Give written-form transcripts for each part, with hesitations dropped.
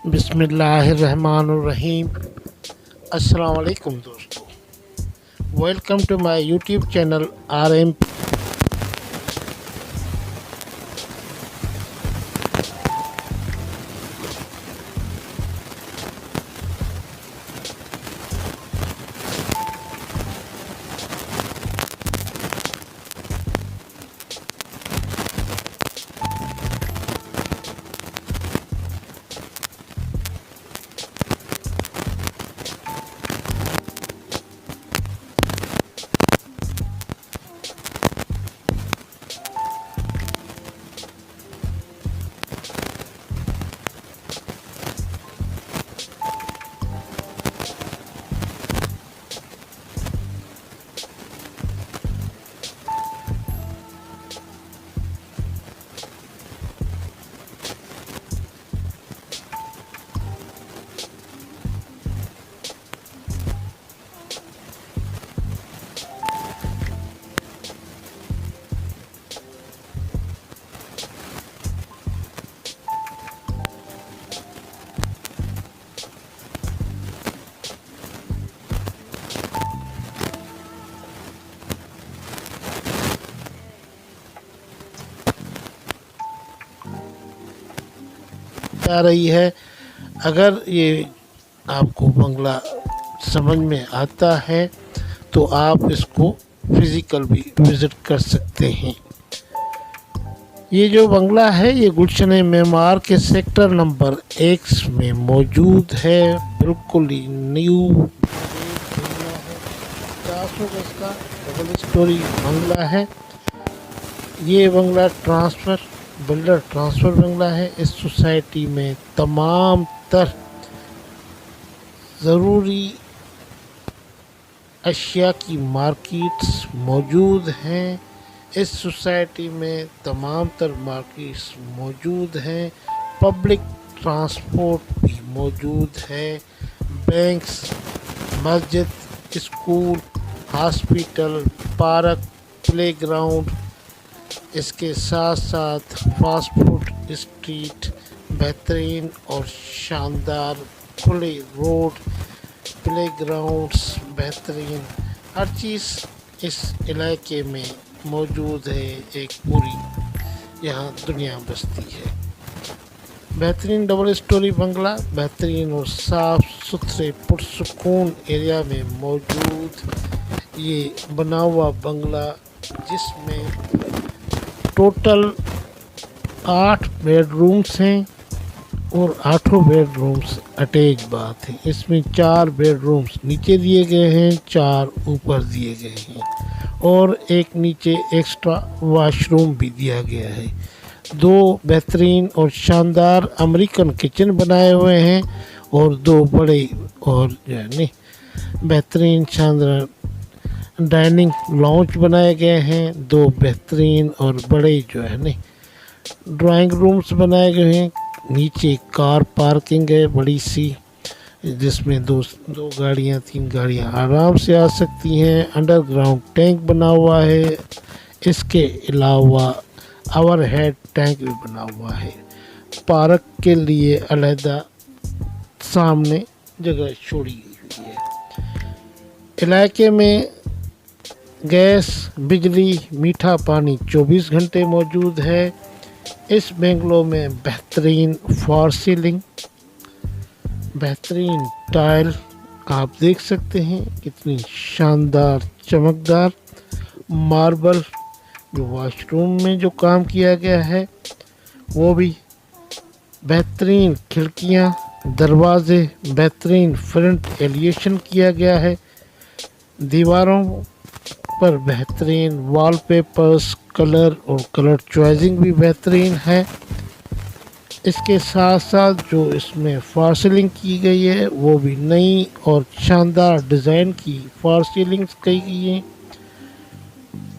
बिस्मिल्लाहिर्रहमानुर्रहीम। अस्सलाम वालेकुम दोस्तों, welcome to my YouTube channel RM। आ रही है। अगर ये आपको बंगला समझ में आता है तो आप इसको फिज़िकल भी विज़िट कर सकते हैं। ये जो बंगला है ये गुलशन मेमार के सेक्टर नंबर 1 में मौजूद है। बिल्कुल ही न्यू बंगला है। 400 गज का डबल स्टोरी बंगला है। ये बंगला बिल्डर ट्रांसफ़र बंगला है। इस सोसाइटी में तमाम तर ज़रूरी अशिया की मार्केट्स मौजूद हैं। इस सोसाइटी में तमाम तर मार्केट्स मौजूद हैं। पब्लिक ट्रांसपोर्ट भी मौजूद है। बैंक्स, मस्जिद, स्कूल, हॉस्पिटल, पार्क, प्लेग्राउंड, इसके साथ साथ फास्ट फूड स्ट्रीट, बेहतरीन और शानदार खुले रोड, प्लेग्राउंड्स, बेहतरीन हर चीज़ इस इलाके में मौजूद है। एक पूरी यहाँ दुनिया बसती है। बेहतरीन डबल स्टोरी बंगला बेहतरीन और साफ़ सुथरे पुरसुकून एरिया में मौजूद ये बना हुआ बंगला, जिसमें टोटल 8 बेडरूम्स हैं और 8 बेडरूम्स अटैच बाथ हैं। इसमें 4 बेडरूम्स नीचे दिए गए हैं, 4 ऊपर दिए गए हैं और एक नीचे एक्स्ट्रा वॉशरूम भी दिया गया है। 2 बेहतरीन और शानदार अमेरिकन किचन बनाए हुए हैं और 2 बड़े और यानी बेहतरीन शानदार डाइनिंग लॉन्च बनाए गए हैं। 2 बेहतरीन और बड़े जो है ना ड्राइंग रूम्स बनाए गए हैं। नीचे कार पार्किंग है बड़ी सी, जिसमें दो गाड़ियाँ 3 गाड़ियाँ आराम से आ सकती हैं। अंडरग्राउंड टैंक बना हुआ है। इसके अलावा ओवरहेड टैंक भी बना हुआ है। पार्क के लिए अलहदा सामने जगह छोड़ी हुई है। इलाके में गैस, बिजली, मीठा पानी 24 घंटे मौजूद है। इस बंगलो में बेहतरीन फॉर सीलिंग, बेहतरीन टाइल आप देख सकते हैं कितनी शानदार चमकदार मार्बल। जो वॉशरूम में जो काम किया गया है वो भी बेहतरीन, खिड़कियां, दरवाजे, बेहतरीन फ्रंट एलिवेशन किया गया है। दीवारों पर बेहतरीन वॉलपेपर्स, कलर और कलर चॉइसिंग भी बेहतरीन है। इसके साथ साथ जो इसमें फॉर सीलिंग की गई है वो भी नई और शानदार डिज़ाइन की फॉर सीलिंग्स की गई हैं।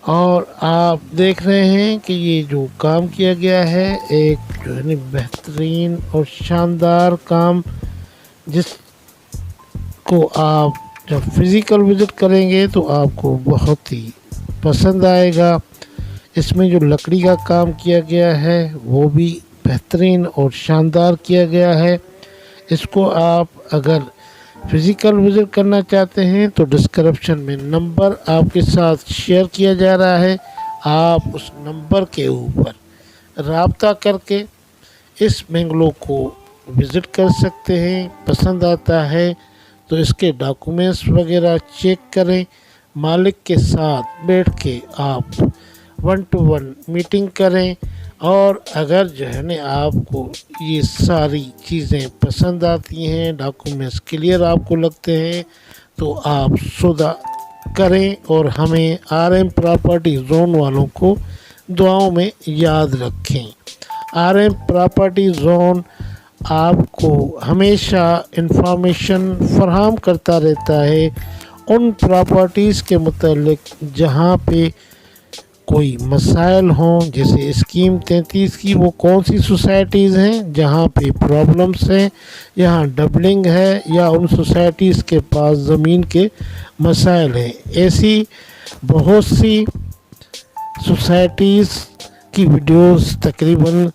और आप देख रहे हैं कि ये जो काम किया गया है एक जो है ना बेहतरीन और शानदार काम, जिसको आप जब फिज़िकल विज़िट करेंगे तो आपको बहुत ही पसंद आएगा। इसमें जो लकड़ी का काम किया गया है वो भी बेहतरीन और शानदार किया गया है। इसको आप अगर फिज़िकल विज़िट करना चाहते हैं तो डिस्क्रिप्शन में नंबर आपके साथ शेयर किया जा रहा है, आप उस नंबर के ऊपर राब्ता करके इस बंगलो को विज़िट कर सकते हैं। पसंद आता है तो इसके डॉक्यूमेंट्स वगैरह चेक करें, मालिक के साथ बैठ के आप 1 to 1 मीटिंग करें, और अगर जो है ना आपको ये सारी चीज़ें पसंद आती हैं, डॉक्यूमेंट्स क्लियर आपको लगते हैं, तो आप सौदा करें और हमें RM प्रॉपर्टी जोन वालों को दुआओं में याद रखें। RM प्रॉपर्टी जोन आपको हमेशा इंफॉर्मेशन फराहम करता रहता है उन प्रॉपर्टीज़ के मुतालिक जहाँ पे कोई मसाइल हों, जैसे स्कीम 33 की वो कौन सी सोसाइटीज़ हैं जहाँ पे प्रॉब्लम्स हैं, यहाँ डबलिंग है, या उन सोसाइटीज़ के पास ज़मीन के मसाइल हैं। ऐसी बहुत सी सोसाइटीज़ की वीडियोस तकरीबन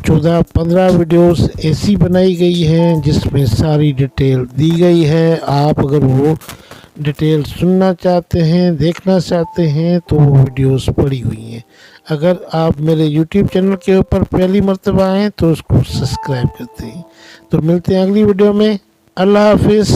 14-15 वीडियोस ऐसी बनाई गई हैं जिसमें सारी डिटेल दी गई है। आप अगर वो डिटेल सुनना चाहते हैं, देखना चाहते हैं, तो वो वीडियोस पड़ी हुई हैं। अगर आप मेरे YouTube चैनल के ऊपर पहली मर्तबा आएँ तो उसको सब्सक्राइब करते हैं। तो मिलते हैं अगली वीडियो में। अल्लाह हाफिज़।